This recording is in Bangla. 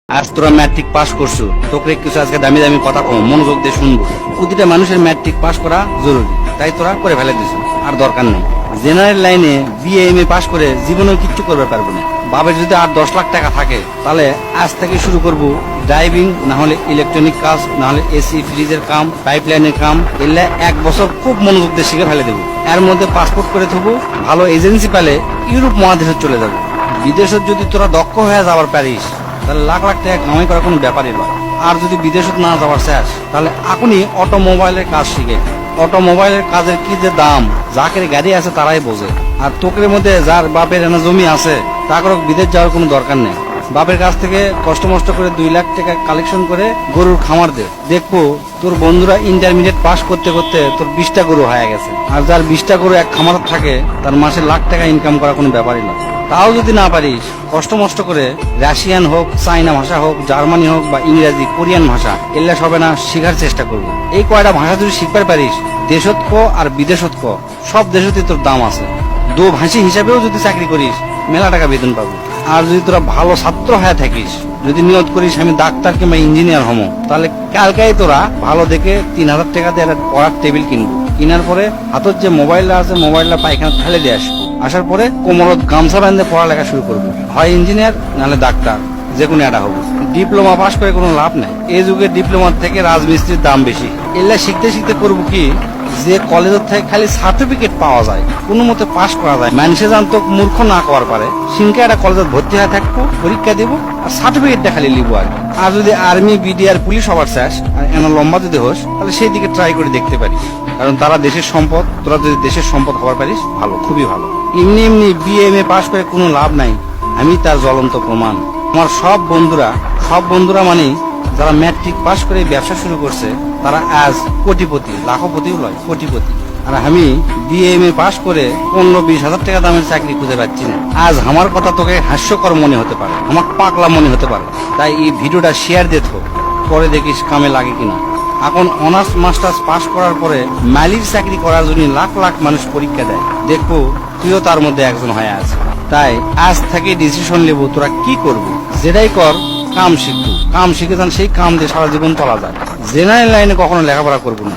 আজ তোরা ম্যাট্রিক পাস করছো, তোকে কিছু আজকে দামি দামি কথা কম মনোযোগ দিয়ে শুনবো। প্রতিটা মানুষের ম্যাট্রিক পাস করা জরুরি, তাই তোরা করে ফেলে দিছো, আর দরকার নেই। জেনারেল লাইনে বিএ এম এ পাস করে জীবনেও কিচ্ছু করবে পারবো না। বাবার যদি 8-10 লাখ টাকা থাকে, তাহলে আজ থেকে শুরু করবো ড্রাইভিং, না হলে ইলেকট্রনিক কাজ, না হলে এসি ফ্রিজের কাম, পাইপলাইনের কাম। এলে 1 বছর খুব মনোযোগ দিয়ে শিখে ফেলে দেবো। এর মধ্যে পাসপোর্ট করে থবো, ভালো এজেন্সি পেলে ইউরোপ মহাদেশে চলে যাবো। বিদেশে যদি তোরা দক্ষ হয়ে যাবার পারিস, তাহলে লাখ লাখ টাকা কামাই করার কোনো ব্যাপারই নয়। আর যদি বিদেশত না যাওয়ার শেষ, তাহলে এখনই অটোমোবাইলের কাজ শিখে। অটোমোবাইলের কাজের কি যে দাম, যাকের গাড়ি আছে তারাই বোঝে। আর তোকের মধ্যে যার বাপের এনে জমি আছে, তাকে বিদেশ যাওয়ার কোনো দরকার নেই। বাপের কাছ থেকে কষ্ট মষ্ট করে 2 লাখ টাকা কালেকশন করে গরুর খামার দে, দেখবো তোর বন্ধুরা ইন্টারমিডিয়েট পাস করতে করতে তোর 20টা গরু হয়ে গেছে। আর যার 20টা গরু এক খামার থাকে, তার মাসে লাখ টাকা ইনকাম করা কোনো ব্যাপারই না। তাও যদি না পারিস, কষ্ট মষ্ট করে রাশিয়ান হোক, চাইনা ভাষা হোক, জার্মানি হোক বা ইংরেজি, কোরিয়ান ভাষা, এগুলা সবে না শিখার চেষ্টা করবো। এই কয়টা ভাষা যদি শিখতে পারিস, দেশত ক আর বিদেশত ক, সব দেশতে তোর দাম আছে। দো ভাষী হিসাবেও যদি চাকরি করিস, মেলা টাকা বেতন পাবো। আর যদি তোরা ভালো ছাত্র হয়ে থাকিস, যদি নিয়ত করিস আমি ডাক্তার কিংবা ইঞ্জিনিয়ার হমো, তাহলে কালকাই তোরা ভালো দেখে 3000 টাকা দিয়ে একটা পড়ার টেবিল কিনবো। কেনার পরে হাতের যে মোবাইলটা আছে, মোবাইলটা পায়খানা ফেলে দিয়ে আসবো। আসার পরে কোমরত গামছা বাঁধে পড়ালেখা শুরু করবো। হয় ইঞ্জিনিয়ার, নাহলে ডাক্তার, যে কোনো একটা হবো। ডিপ্লোমা পাস করে কোনো লাভ নাই। এই যুগে ডিপ্লোমার থেকে রাজমিস্ত্রির দাম বেশি। এগুলা শিখতে শিখতে করবো কি, যে কলেজের থেকে খালি সার্টিফিকেট পাওয়া যায়, কোনো মতে পাস করা যায়, মানুষে জানতো মূর্খ না করার পারে, সিনকে একটা কলেজে ভর্তি হয়ে থাকবো, পরীক্ষা দিব, আর সার্টিফিকেটটা খালি লিখবো। আর যদি আর্মি, বিডিআর, পুলিশ হবার শেষ, আর এমন লম্বা যদি হোস, তাহলে সেই দিকে ট্রাই করে দেখতে পারিস। কারণ তারা দেশের সম্পদ, তোরা যদি দেশের সম্পদ হবার পারিস, ভালো, খুবই ভালো। এমনি এমনি বিএ এম এ পাস করে কোনো লাভ নাই, আমি তার জ্বলন্ত প্রমাণ। আমার সব বন্ধুরা মানে যারা ম্যাট্রিক পাস করে ব্যবসা শুরু করছে, তারা আজ কোটিপতি, লাখপতিও নয়, কোটিপতি। আর আমি বিএ এম এ পাস করে 15-20 হাজার টাকা দামের চাকরি খুঁজে পাচ্ছি না। আজ আমার কথা তোকে হাস্যকর মনে হতে পারে, আমার পাগলা মনে হতে পারে, তাই এই ভিডিওটা শেয়ার দিয়ে থো, পরে দেখিস কামে লাগে কিনা। এখন অনার্স মাস্টার্স পাস করার পরে মালির চাকরি করার জন্য লাখ লাখ মানুষ পরীক্ষা দেয়, দেখবো তুইও তার মধ্যে একজন হয়ে আছে। তাই আজ থেকে ডিসিশন নেব, তোরা কি করবি। যেটাই কর, কাম শিখবো, কাম শিখে যান, সেই কাম দিয়ে সারা জীবন চলা যায়। জেনারেল লাইনে কখনো লেখাপড়া করবো না।